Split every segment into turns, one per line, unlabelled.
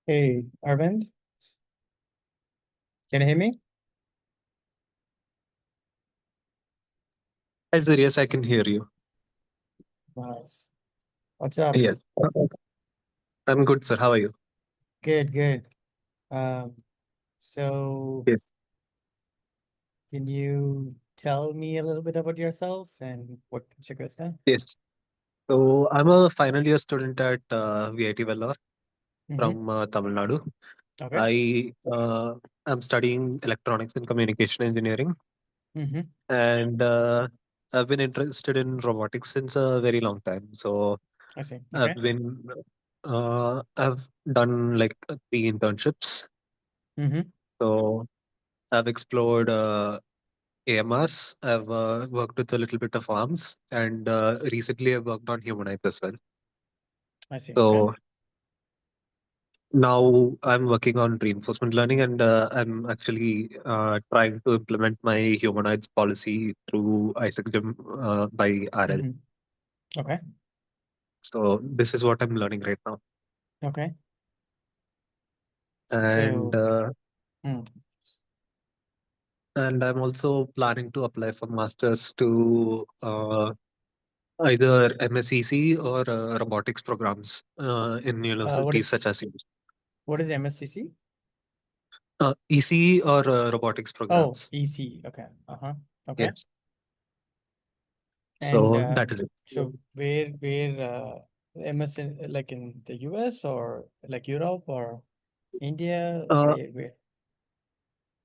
Hey, Arvind, can you hear me?
Hi, sir. Yes, I can hear you.
Nice. What's up?
Yes. I'm good, sir. How are you?
Good, good. Um, so
Yes.
can you tell me a little bit about yourself and what's your question?
Yes. So I'm a final year student at VIT Vellore
Mm-hmm.
from Tamil Nadu.
Okay.
I am studying electronics and communication engineering,
Mm-hmm.
and I've been interested in robotics since a very long time. So
I see.
I've
Okay.
been I've done like three internships.
Mm-hmm.
So I've explored AMRs. I've worked with a little bit of arms, and recently I've worked on humanoids as well.
I see. Okay.
So now I'm working on reinforcement learning, and I'm actually trying to implement my humanoids policy through ISAC Gym by RL.
Mm-hmm. Okay.
So this is what I'm learning right now,
Okay.
and
So,
uh,
mm,
and I'm also planning to apply for masters to either MSEC or robotics programs in
what
universities such
is
as
what is MSCC?
ECE or robotics
Oh,
programs.
EC. Okay. Uh-huh. Okay.
Yes.
And
So that is it.
so where MS like in the US or like Europe or India?
Uh,
Where?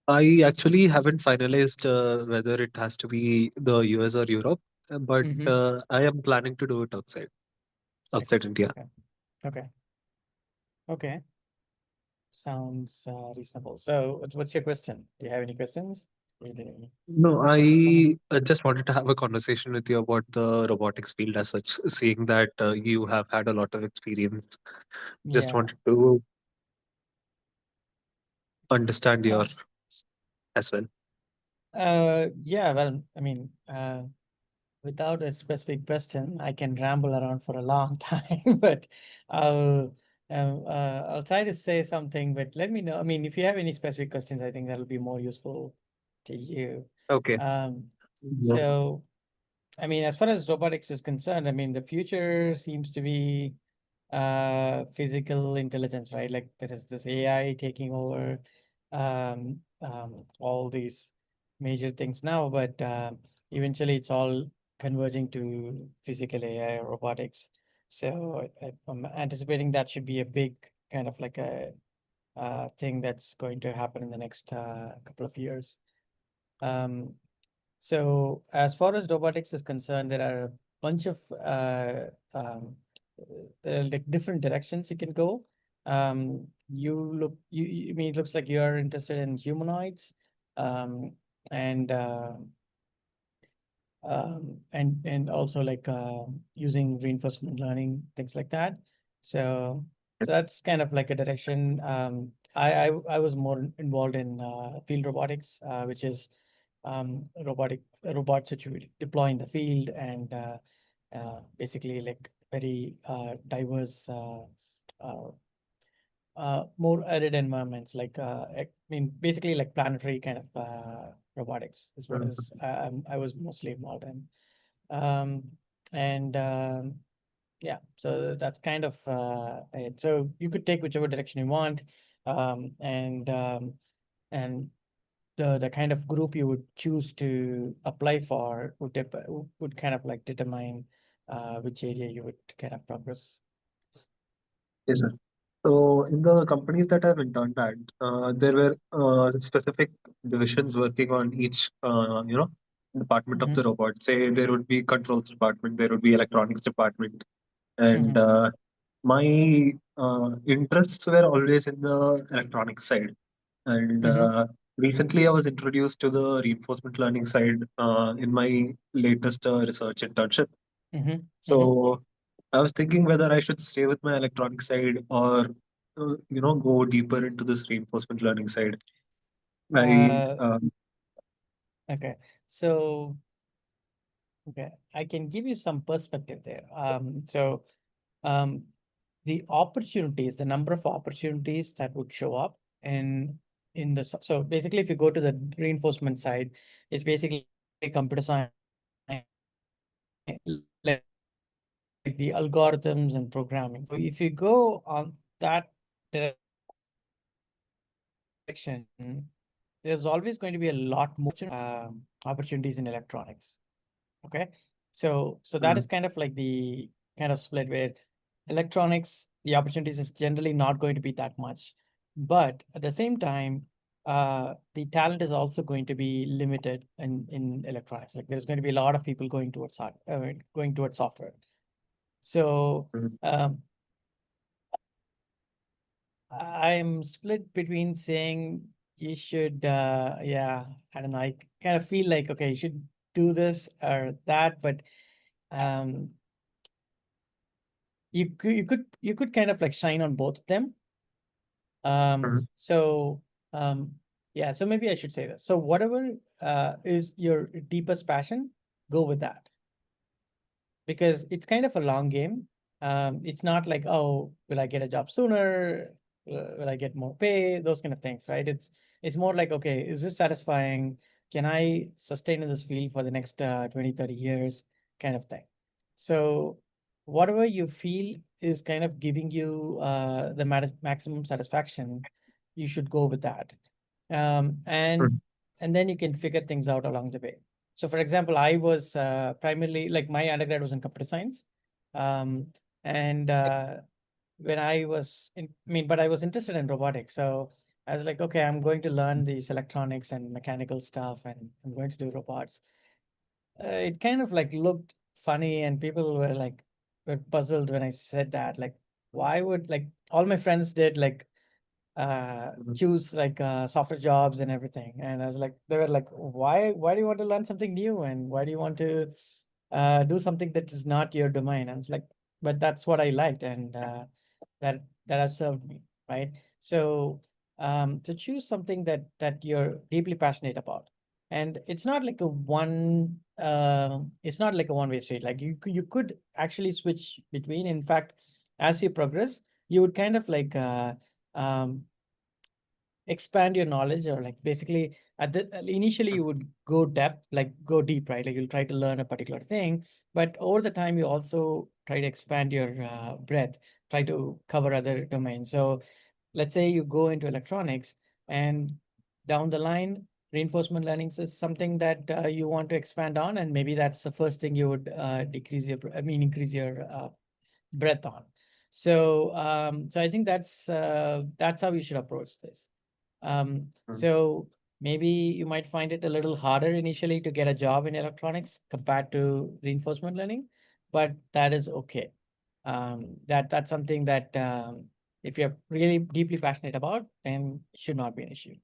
I actually haven't finalized whether it has to be the US or Europe, but
Mm-hmm.
I am planning to do it
I see.
outside India.
Okay. Okay. Okay. Sounds reasonable. So, what's your question? Do you have any questions?
No,
For me?
I just wanted to have a conversation with you about the robotics field as such, seeing that you have had a lot of experience. Just
Yeah.
wanted to understand your
Uh,
as well.
yeah. Well, I mean, without a specific question, I can ramble around for a long time, but I'll I'll try to say something. But let me know. I mean, if you have any specific questions, I think that'll be more useful to you.
Okay.
Um,
Yeah.
so. I mean, as far as robotics is concerned, I mean, the future seems to be physical intelligence, right? Like there is this AI taking over all these major things now, but eventually it's all converging to physical AI or robotics. So I'm anticipating that should be a big kind of like a thing that's going to happen in the next couple of years. Um, so as far as robotics is concerned, there are a bunch of there are like different directions you can go. I mean, it looks like you're interested in humanoids, um, and and also like using reinforcement learning, things like that. So so that's kind of like a direction. I was more involved in field robotics, which is robots that you deploy in the field and basically like very diverse uh, more arid environments like I mean basically like planetary kind of robotics is what is I was mostly involved in. um, and yeah, so that's kind of it. So you could take whichever direction you want, and the kind of group you would choose to apply for would kind of like determine which area you would kind of progress.
Yes, sir. So in the companies that I've interned at, there were specific divisions working on each, department of
Mm-hmm,
the robot. Say there would be controls department, there would be electronics department, and
mm-hmm,
my interests were always in the electronic side. And
mm-hmm,
recently, I was introduced to the reinforcement learning side in my latest research internship.
mm-hmm, mm-hmm.
So I was thinking whether I should stay with my electronic side or, go deeper into this reinforcement learning side. I
Uh, okay. So, okay, I can give you some perspective there. So, um, the opportunities, the number of opportunities that would show up in the so basically, if you go to the reinforcement side, it's basically computer science, like the algorithms and programming. So if you go on that direction, there's always going to be a lot more opportunities in electronics. Okay. So that is
Mm,
kind of like the kind of split where electronics, the opportunities is generally not going to be that much. But at the same time, the talent is also going to be limited in electronics. Like there's going to be a lot of people going towards going towards software. So
mm,
um, I'm split between saying you should, yeah, I don't know. I kind of feel like, okay, you should do this or that, but um, you could kind of like shine on both of them. Um,
mm,
so um, yeah, so maybe I should say this. So whatever is your deepest passion, go with that because it's kind of a long game. It's not like, oh, will I get a job sooner? Will I get more pay? Those kind of things, right? It's more like, okay, is this satisfying? Can I sustain in this field for the next 20, 30 years kind of thing? So whatever you feel is kind of giving you the maximum satisfaction, you should go with that. Um, and
mm,
and then you can figure things out along the way. So, for example, I was primarily like my undergrad was in computer science, um, and when I was in, I mean, but I was interested in robotics. So I was like, okay, I'm going to learn these electronics and mechanical stuff, and I'm going to do robots. It kind of like looked funny, and people were puzzled when I said that. Like, why would like all my friends did like
mm,
choose like software jobs and everything. And I was like, they were like, why do you want to learn something new? And why do you want to do something that is not your domain? And it's like, but that's what I liked. And that has served me, right? So to choose something that you're deeply passionate about. And it's not like a one-way street. Like you could actually switch between. In fact, as you progress, you would kind of like um, expand your knowledge or like basically at the initially you would go depth like go deep, right? Like you'll try to learn a particular thing, but over the time you also try to expand your breadth, try to cover other domains. So let's say you go into electronics and down the line reinforcement learning is something that you want to expand on, and maybe that's the first thing you would increase your breadth on. So I think that's how you should approach this.
mm.
So maybe you might find it a little harder initially to get a job in electronics compared to reinforcement learning, but that is okay. That's something that if you're really deeply passionate about, then it should not be an issue.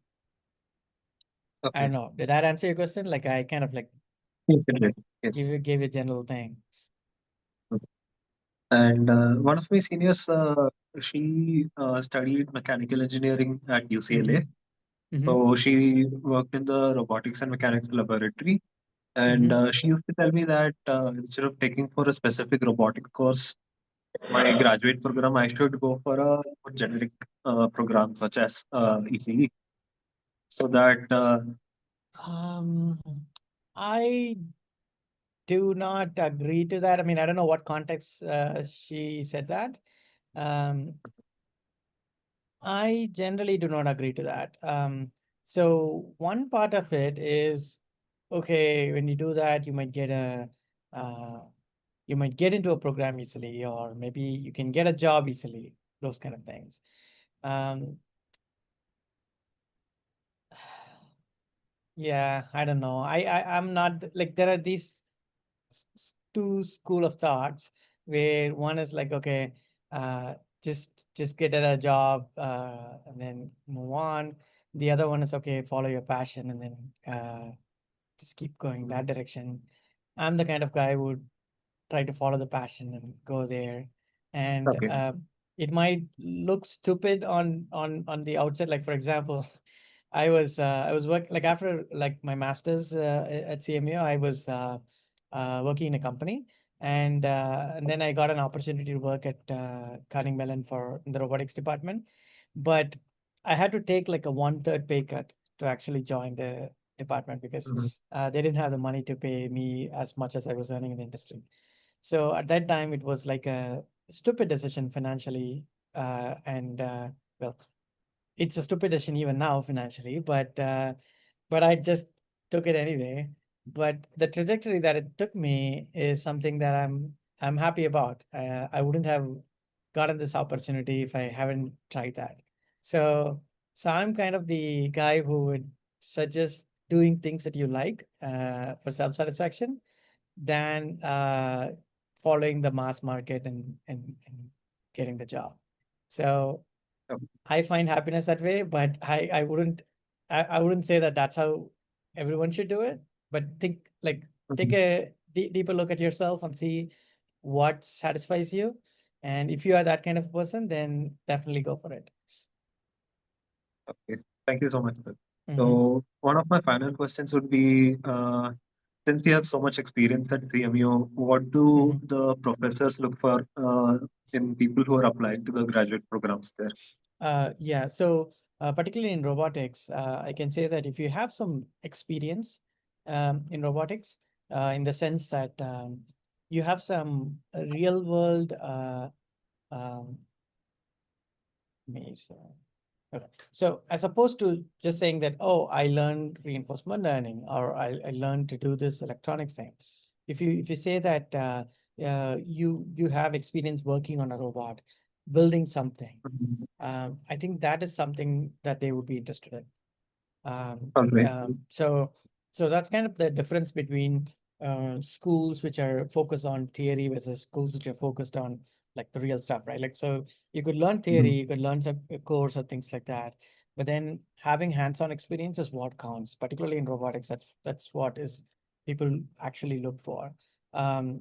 I
Okay.
don't know. Did that answer your question? Like I kind of like
Yes, it did. Yes.
gave you a general thing.
Mm. And one of my seniors, she studied mechanical engineering at UCLA.
Mm-hmm. Mm-hmm.
So she worked in the robotics and mechanics laboratory. And
Mm-hmm.
she used to tell me that instead of taking for a specific robotic course, my graduate program, I should go for a more generic program such as ECE, so that
Um, I do not agree to that. I mean, I don't know what context she said that. Um, I generally do not agree to that. So one part of it is okay, when you do that, uh, you might get into a program easily, or maybe you can get a job easily, those kind of things. Um, yeah, I don't know. I'm not like there are these two school of thoughts where one is like, okay, uh, just get a job and then move on. The other one is okay, follow your passion and then just keep going that direction. I'm the kind of guy who would try to follow the passion and go there. And
okay.
it might look stupid on the outset. Like for example, I was working like after like my master's at CMU, I was working in a company, and then I got an opportunity to work at Carnegie Mellon for in the robotics department, but I had to take like a one-third pay cut to actually join the department because
Mhm.
they didn't have the money to pay me as much as I was earning in the industry. So at that time, it was like a stupid decision financially, and well, it's a stupid decision even now financially, but I just took it anyway. But the trajectory that it took me is something that I'm happy about. I wouldn't have gotten this opportunity if I haven't tried that. So so I'm kind of the guy who would suggest doing things that you like for self-satisfaction than following the mass market and getting the job. So
Okay.
I find happiness that way, but I wouldn't say that that's how everyone should do it. But think like take
Mhm.
a deeper look at yourself and see what satisfies you. And if you are that kind of person, then definitely go for it.
Okay. Thank you so much, sir.
Mm-hmm.
So one of my final questions would be, since you have so much experience at CMU, what do
Mm-hmm.
the professors look for in people who are applying to the graduate programs there?
Yeah, so particularly in robotics, I can say that if you have some experience in robotics, in the sense that you have some real world um, maze, okay. So as opposed to just saying that, oh, I learned reinforcement learning or I learned to do this electronics thing. If you say that you have experience working on a robot, building something,
Mhm.
I think that is something that they would be interested in. Um,
All right.
so so that's kind of the difference between schools which are focused on theory versus schools which are focused on like the real stuff, right? Like so you could learn theory,
Mhm.
you could learn some a course or things like that, but then having hands-on experience is what counts, particularly in robotics. That's what is people actually look for,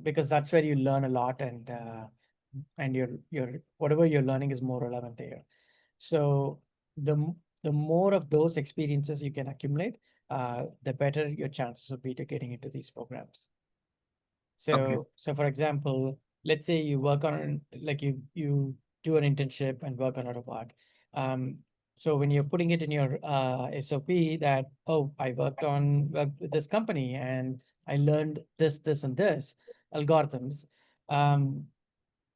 because that's where you learn a lot and your whatever you're learning is more relevant there. So the more of those experiences you can accumulate, the better your chances will be to getting into these programs.
Okay.
So for example, let's say you work on like you do an internship and work on a robot. Um, so when you're putting it in your SOP that, oh, I worked with this company and I learned this, and this algorithms, um,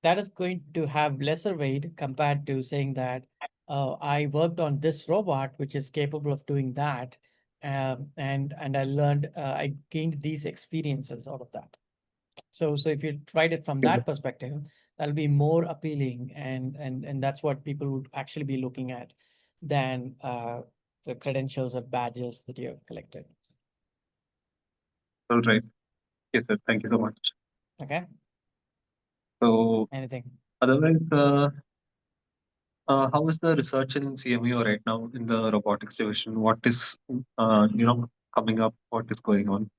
that is going to have lesser weight compared to saying that I worked on this robot which is capable of doing that, and I gained these experiences out of that. So if you write it from
Okay.
that perspective, that'll be more appealing, and that's what people would actually be looking at than the credentials or badges that you have collected.
All right. Yes, sir. Thank you so much.
Okay,
So
anything.
otherwise, how is the research in CMU right now in the robotics division? What is coming up? What is going on?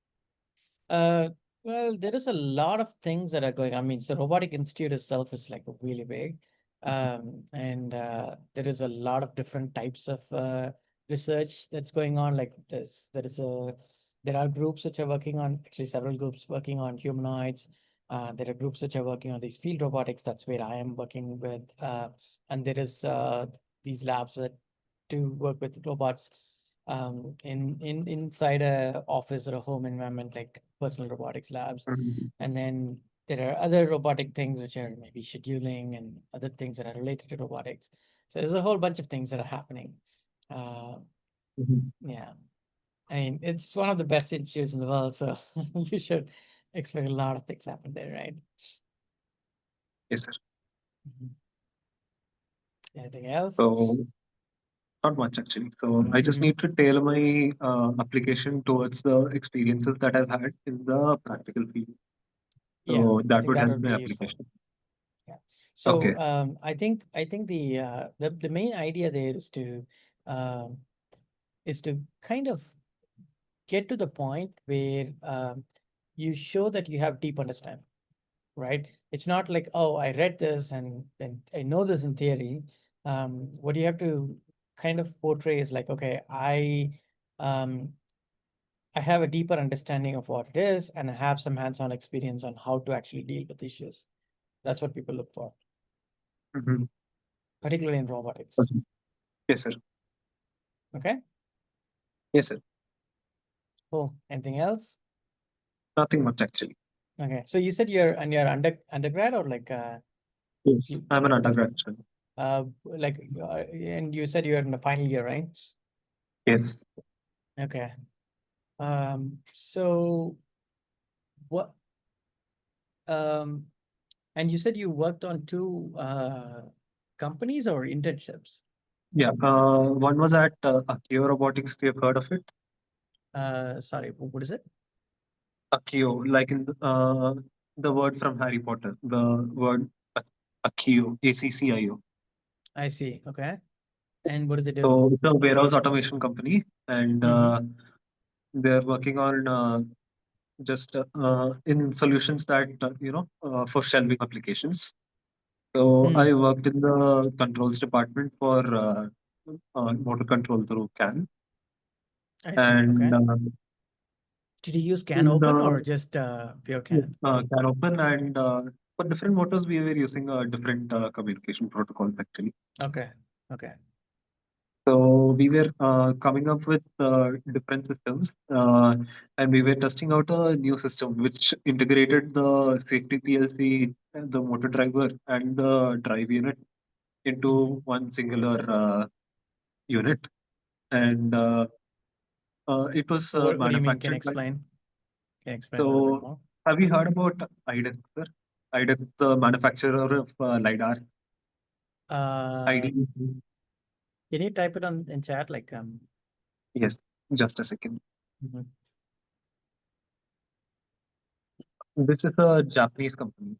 Uh, well, there is a lot of things that are going. I mean, so Robotic Institute itself is like really big, and there is a lot of different types of research that's going on. Like there are groups which are working on actually several groups working on humanoids. There are groups which are working on these field robotics. That's where I am working with, and there is these labs that do work with robots in inside a office or a home environment like personal robotics labs.
Mhm.
And then there are other robotic things which are maybe scheduling and other things that are related to robotics. So there's a whole bunch of things that are happening. uh,
Mhm.
yeah, I mean it's one of the best institutes in the world, so you should expect a lot of things happen there, right?
Yes, sir.
Mhm. Anything else?
So not much actually. So I just
Hmm.
need to tailor my application towards the experiences that I've had in the practical field.
Yeah,
So
I
that
think
would
that
help
would
my
be useful.
application.
Yeah. So
Okay.
I think the main idea there um, is to kind of get to the point where you show that you have deep understanding, right? It's not like, oh, I read this and I know this in theory. What you have to kind of portray is like, okay, um, I have a deeper understanding of what it is, and I have some hands-on experience on how to actually deal with issues. That's what people look for,
Mhm.
particularly in robotics.
Okay. Yes, sir.
Okay,
Yes, sir.
cool. Anything else?
Nothing much actually.
Okay, so you said you're undergrad or like
Yes,
you
I'm an
the
undergrad student.
and you said you're in the final year, right?
Yes.
Okay. So what um and you said you worked on two companies or internships?
Yeah. One was at Akio Robotics. If you have heard of it.
Sorry, what is it?
Akio, like in the word from Harry Potter, the word Akio, ACCIO.
I see. Okay. And what do they do?
So it's a warehouse automation company, and
Mm-hmm.
they're working on just in solutions that for shelving applications. So
Hmm.
I worked in the controls department for motor control through CAN,
I see.
and
Okay. Did you use can
in
open
the
or just pure can?
CAN open, and for different motors we were using different communication protocols actually.
Okay. Okay.
So we were coming up with different systems, and we were testing out a new system which integrated the safety PLC, and the motor driver, and the drive unit
Mm-hmm.
into one singular unit. And it was
What do you mean?
manufactured by.
Can you explain a little bit
So,
more?
have you heard about IDEX, sir? IDEX, the manufacturer of LiDAR.
Uh,
ID.
can you type it on in chat?
Yes, just a second.
Mhm.
This is a Japanese company.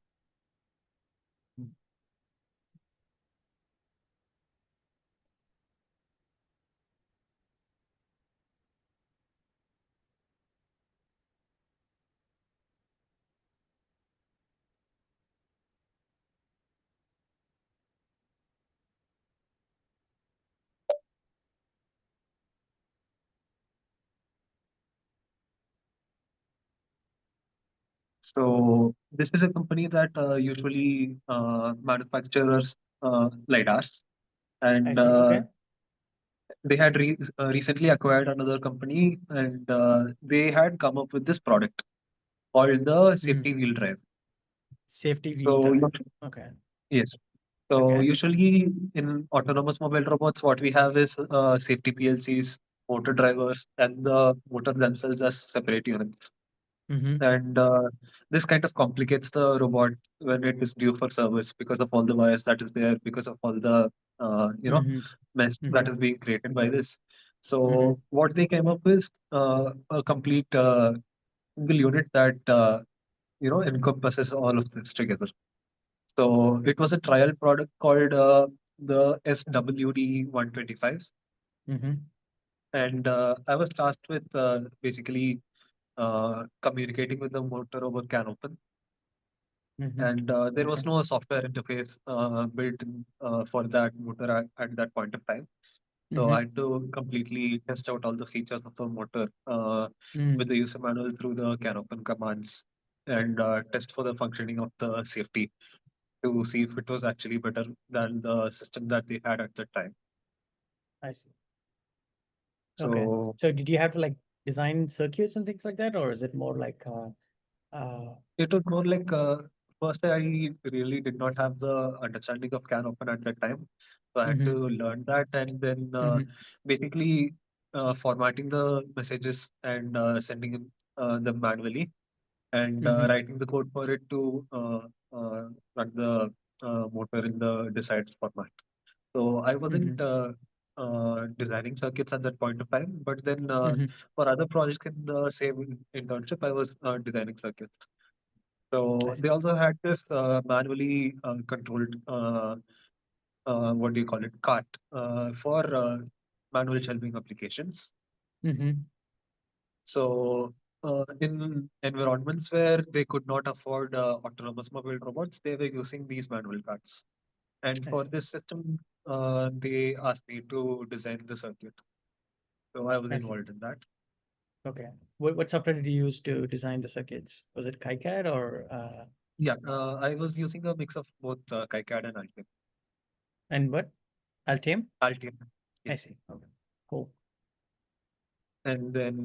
So this is a company that usually manufactures LiDARs,
I
and
see. Okay.
they had recently acquired another company, and they had come up with this product called the
Mm.
safety wheel drive.
Safety wheel
So
drive. Okay.
yes, so
Okay.
usually in autonomous mobile robots, what we have is safety PLCs, motor drivers, and the motor themselves as separate units.
Mm-hmm.
And this kind of complicates the robot when it is due for service because of all the wires that is there, because of all the
Mm-hmm.
mess
Mm-hmm.
that is being created by this.
Mm-hmm.
So what they came up with a complete single unit that encompasses all of this together. So it was a trial product called the SWD 125,
Mm-hmm.
and I was tasked with basically communicating with the motor over CAN open.
Mm-hmm.
And there
Okay.
was no software interface built in, for that motor at that point of time. So
Mm-hmm.
I had to completely test out all the features of the motor with
Mm.
the user manual through the can open commands, and test for the functioning of the safety to see if it was actually better than the system that they had at the time.
I see. Okay.
So
So did you have to like design circuits and things like that, or is it more like
it was more like first I really did not have the understanding of can open at that time. So I had
mm-hmm.
to learn that, and then
Mm-hmm.
basically formatting the messages and sending them manually, and
Mm-hmm.
writing the code for it to run the motor in the desired format. So I
Mm-hmm.
wasn't designing circuits at that point of time, but then
Mm-hmm.
for other projects in the same internship, I was designing circuits.
I
So
see.
they also had this manually controlled, what do you call it, cart for manual shelving applications.
Mm-hmm.
So in environments where they could not afford autonomous mobile robots, they were using these manual carts. And
I
for
see.
this system, they asked me to design the circuit. So I was
I see.
involved in that.
Okay. What software did you use to design the circuits? Was it KiCad or
Yeah, I was using a mix of both KiCad and Altium.
and what? Altium?
Altium,
I
yes.
see. Okay. Cool.
And then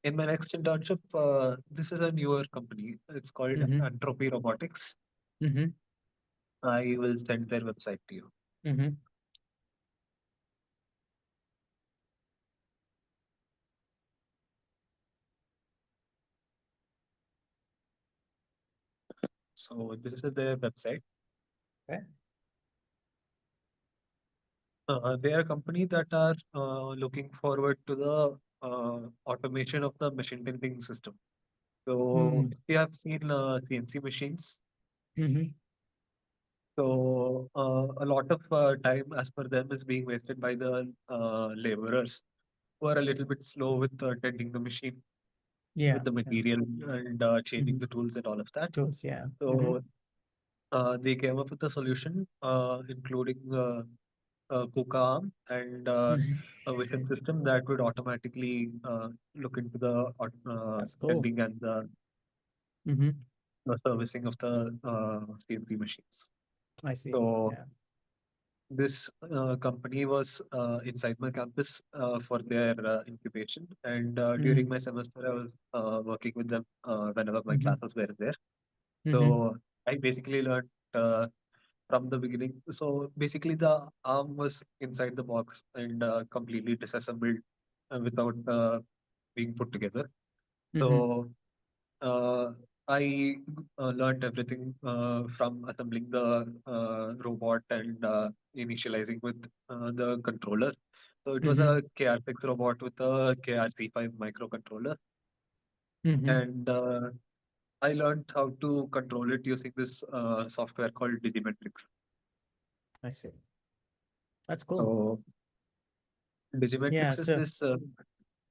in my next internship, this is a newer company. It's called
Mm-hmm.
Entropy Robotics.
Mm-hmm.
I will send their website to you.
Mm-hmm.
So this is their website.
Okay.
They are a company that are looking forward to the automation of the machine learning system. So
Mm-hmm.
if you have seen CNC machines,
Mm-hmm.
so a lot of time, as per them, is being wasted by the laborers who are a little bit slow with tending the machine,
Yeah.
with the
Yeah.
material and changing
Mm-hmm.
the tools and all of that.
Tools. Yeah. Mm-hmm.
So they came up with a solution, including KUKA arm and
Mm-hmm.
a vision system that would automatically look into the
That's cool.
tending and
Mm-hmm.
the servicing of the CNC machines.
I see.
So
Yeah.
this company was inside my campus for their incubation, and during
Mm-hmm.
my semester, I was working with them whenever my
Mm-hmm.
classes were there.
Mm-hmm.
So I basically learned from the beginning. So basically, the arm was inside the box and completely disassembled without being put together.
Mm-hmm.
So uh, I learned everything from assembling the robot and initializing with the controller. So it was
Mm-hmm.
a KR6 robot with a KRC5 microcontroller,
Mm-hmm.
and I learned how to control it using this software called Digimetrics.
I see. That's cool.
So
Yeah.
Digimetrics is
So
this,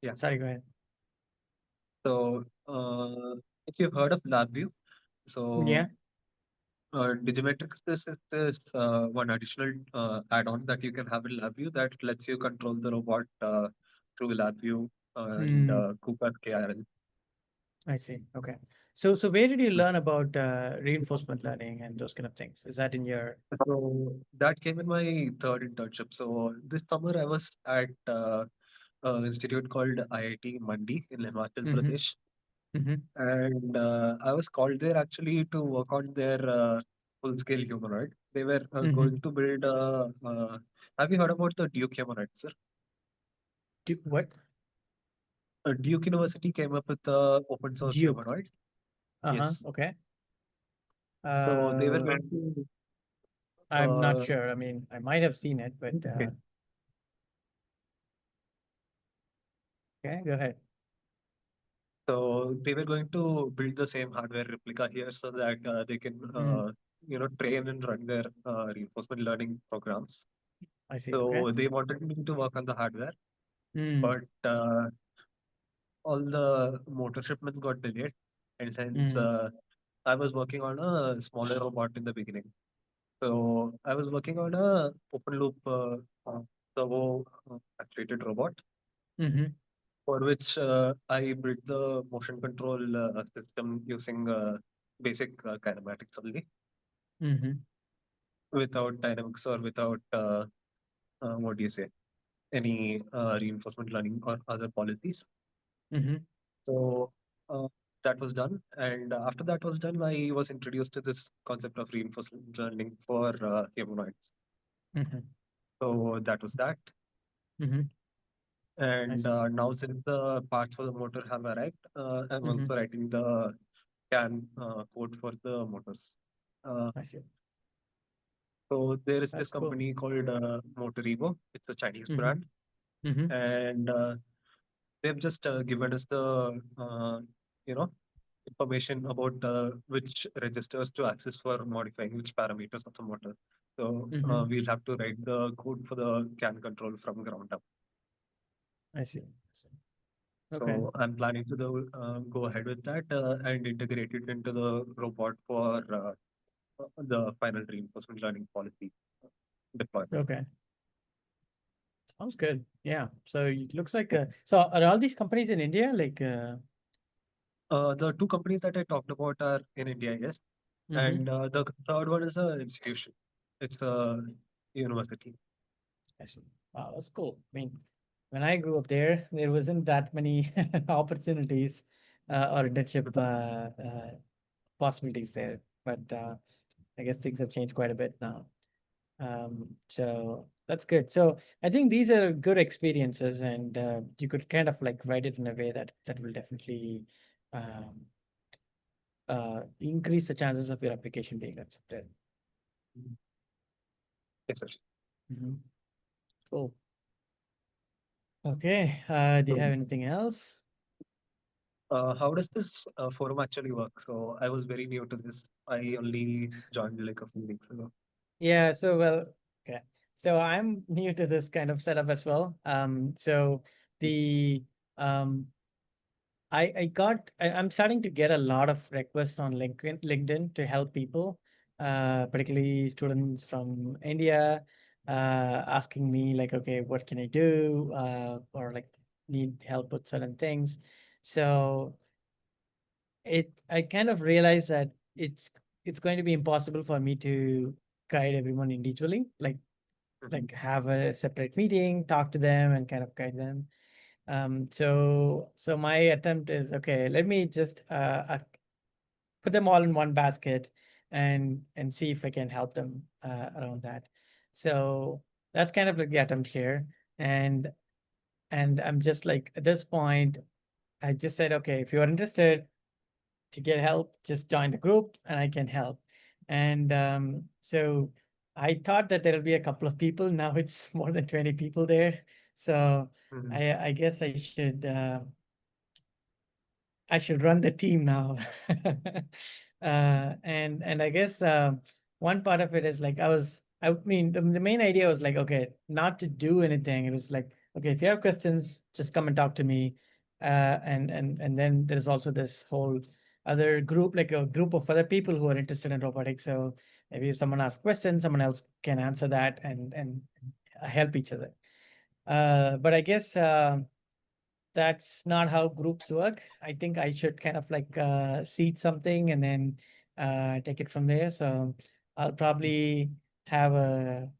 yeah.
sorry. Go ahead.
So if you've heard of LabVIEW,
Yeah.
so Digimetrics is this one additional add-on that you can have in LabVIEW that lets you control the robot through LabVIEW and
Mm,
KUKA's KRL.
I see. Okay. So where did you learn about reinforcement learning and those kind of things? Is that in your?
So that came in my third internship. So this summer I was at an institute called IIT Mandi in Himachal
Mm-hmm.
Pradesh.
Mm-hmm.
And I was called there actually to work on their full-scale humanoid. They were
Mm-hmm.
going to build have you heard about the Duke humanoid, sir?
What?
Duke University came up with the open source
Duke.
humanoid.
Uh-huh.
Yes.
Okay.
So they were
Uh,
going to
I'm not
uh,
sure. I mean, I might have seen it, but
okay.
okay, go ahead.
So they were going to build the same hardware replica here so that they can
Mm,
train and run their reinforcement learning programs.
I see. Okay.
So they wanted me to work on the hardware,
Mm,
but all the motor shipments got delayed, and hence
mm,
I was working on a smaller robot in the beginning. So I was working on a open loop servo actuated robot
mm-hmm.
for which I built the motion control system using basic kinematics only,
Mm-hmm.
without dynamics or without what do you say, any reinforcement learning or other policies.
Mm-hmm.
So uh, that was done, and after that was done, I was introduced to this concept of reinforcement learning for humanoids.
Mm-hmm.
So that was that.
Mm-hmm. I
And
see.
now, since the parts for the motor have arrived, I'm
Mm-hmm.
also writing the CAN code for the motors. Uh,
I see.
so there is this
That's cool.
company called Motorigo. It's a Chinese
Mm-hmm.
brand,
Mm-hmm.
and they've just given us the you know information about which registers to access for modifying which parameters of the motor. So
Mm-hmm.
we'll have to write the code for the CAN control from ground up.
I see. I see. Okay.
So I'm planning to go ahead with that and integrate it into the robot for the final reinforcement learning policy deployment.
Okay. Sounds good. Yeah. So it looks like so are all these companies in India? Like
The two companies that I talked about are in India, yes,
mhm.
and the third one is an institution. It's a university.
I see. Wow, that's cool. I mean, when I grew up there, there wasn't that many opportunities or internship possibilities there. But I guess things have changed quite a bit now. So that's good. So I think these are good experiences, and you could kind of like write it in a way that will definitely um, increase the chances of your application being accepted.
Mhm. Exactly.
Mhm. Cool. Okay. Do you
So,
have anything else?
how does this forum actually work? So, I was very new to this. I only joined like a few weeks ago.
Yeah, so well, okay. So I'm new to this kind of setup as well. So the um I'm starting to get a lot of requests on LinkedIn to help people, particularly students from India, asking me like, okay, what can I do? Or like need help with certain things. So I kind of realized that it's going to be impossible for me to guide everyone individually.
Mhm.
Like have a separate meeting, talk to them, and kind of guide them. So my attempt is okay. Let me just put them all in one basket and see if I can help them around that. So that's kind of like the attempt here, and I'm just like at this point, I just said, okay, if you are interested to get help, just join the group and I can help. And so I thought that there'll be a couple of people. Now it's more than 20 people there. So
Mhm.
I guess I should run the team now. And I guess one part of it is like I mean the main idea was like okay, not to do anything. It was like okay, if you have questions, just come and talk to me. And then there's also this whole other group, like a group of other people who are interested in robotics. So maybe if someone asks questions, someone else can answer that and help each other. But I guess that's not how groups work. I think I should kind of like seed something and then take it from there. So I'll probably have a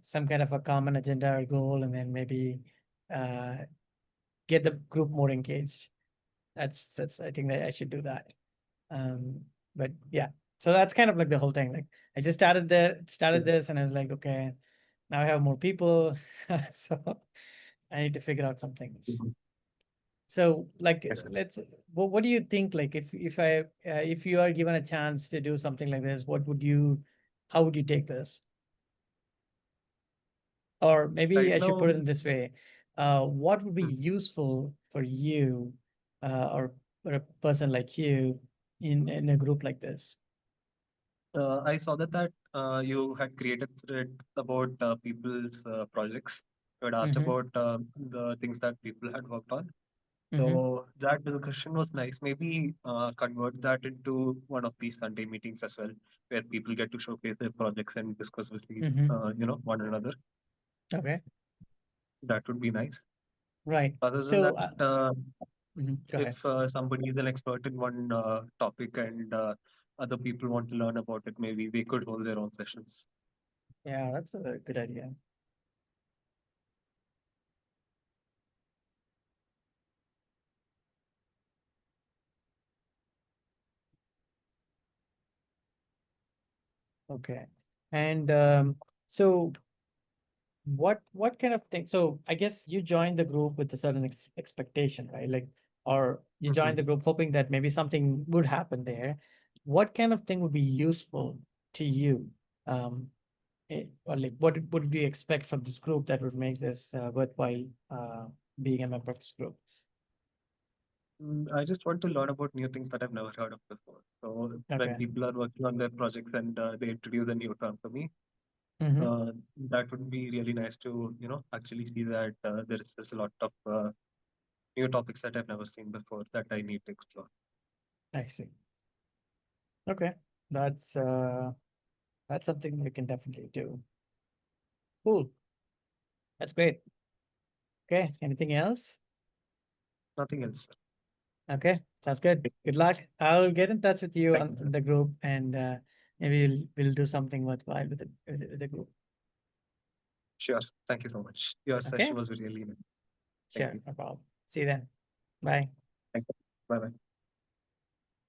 some kind of a common agenda or goal, and then maybe uh, get the group more engaged. That's I think that I should do that. Um, but yeah, so that's kind of like the whole thing. Like I just started
Yeah.
this, and I was like, okay, now I have more people, so I need to figure out something.
Mhm.
So, like,
Yes.
let's. What do you think? Like, if you are given a chance to do something like this, what would you? How would you take this? Or maybe
Right
I should
now,
put it in this way: what would be
mhm,
useful for you, or a person like you, in a group like this?
I saw that you had created thread about people's projects. You had asked
Mm-hmm.
about the things that people had worked on.
Mm-hmm.
So that discussion was nice. Maybe convert that into one of these Sunday meetings as well, where people get to showcase their projects and discuss with the,
Mm-hmm.
one another.
Okay.
That would be nice.
Right.
Other than
So,
that,
mhm, go ahead.
if somebody is an expert in one topic and other people want to learn about it, maybe they could hold their own sessions.
Yeah, that's a good idea. Okay. And so what kind of thing? So I guess you joined the group with a certain expectation, right? Like, or you joined
Mhm.
the group hoping that maybe something would happen there. What kind of thing would be useful to you? Um, or like, would you expect from this group that would make this worthwhile being a member of this group?
I just want to learn about new things that I've never heard of before. So when
Okay.
people are working on their projects and they introduce a new term to me,
Mm-hmm.
uh, that would be really nice to, actually see that there's a lot of new topics that I've never seen before that I need to explore.
I see. Okay. That's uh that's something we can definitely do. Cool. That's great. Okay. Anything else?
Nothing else, sir.
Okay. Sounds good. Good luck. I'll get in touch with you
Thank
on
you, sir.
in the group, and maybe we'll do something worthwhile with the group.
Sure. Thank you so much. Your
Okay.
session was really nice. Thank
Sure.
you.
No problem. See you then. Bye.
Thank you. Bye bye.